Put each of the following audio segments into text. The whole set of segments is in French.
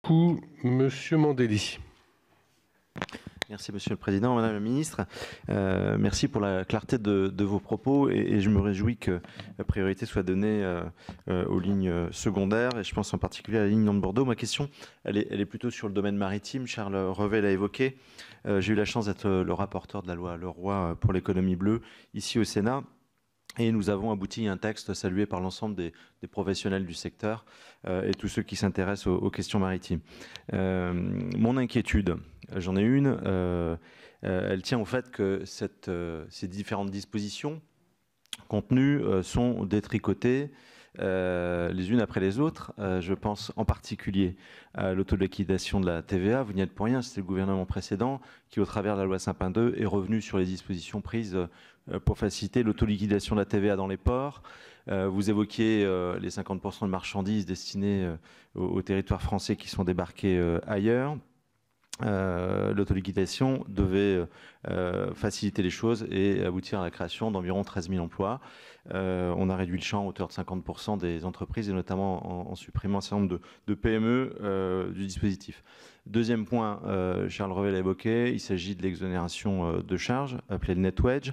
beaucoup. Monsieur Mandelli. Merci Monsieur le Président, Madame la Ministre. Merci pour la clarté de vos propos et je me réjouis que la priorité soit donnée aux lignes secondaires et je pense en particulier à la ligne Nantes-Bordeaux. Ma question, elle est plutôt sur le domaine maritime. Charles Revel l'a évoqué. J'ai eu la chance d'être le rapporteur de la loi Leroy pour l'économie bleue ici au Sénat. Et nous avons abouti à un texte salué par l'ensemble des professionnels du secteur et tous ceux qui s'intéressent aux questions maritimes. Mon inquiétude, j'en ai une, elle tient au fait que ces différentes dispositions contenues sont détricotées les unes après les autres. Je pense en particulier à l'autoliquidation de la TVA. Vous n'y êtes pour rien, c'était le gouvernement précédent qui, au travers de la loi Sapin 2, est revenu sur les dispositions prises pour faciliter l'autoliquidation de la TVA dans les ports. Vous évoquiez les 50% de marchandises destinées aux territoires français qui sont débarqués ailleurs. L'autoliquidation devait faciliter les choses et aboutir à la création d'environ 13 000 emplois. On a réduit le champ à hauteur de 50% des entreprises et notamment en supprimant un certain nombre de PME du dispositif. Deuxième point, Charles Revel l'a évoqué, il s'agit de l'exonération de charges, appelée le net wedge.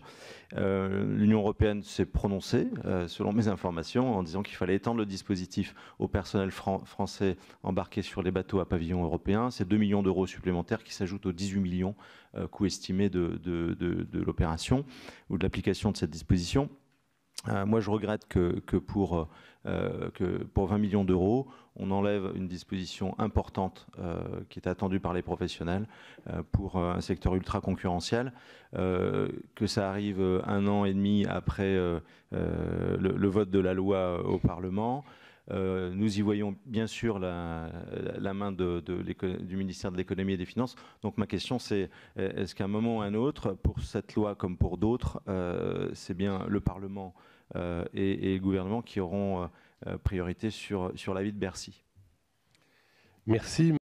L'Union européenne s'est prononcée, selon mes informations, en disant qu'il fallait étendre le dispositif au personnel français embarqué sur les bateaux à pavillon européen. C'est 2 millions d'euros supplémentaires qui s'ajoutent aux 18 millions coût estimé de l'opération ou de l'application de cette disposition. Moi, je regrette que pour 20 millions d'euros, on enlève une disposition importante qui est attendue par les professionnels pour un secteur ultra concurrentiel, que ça arrive 1 an et demi après le vote de la loi au Parlement. Nous y voyons bien sûr la main du ministère de l'économie et des finances. Donc ma question c'est, est-ce qu'à un moment ou à un autre, pour cette loi comme pour d'autres, c'est bien le Parlement et le gouvernement qui auront priorité sur l'avis de Bercy? Merci.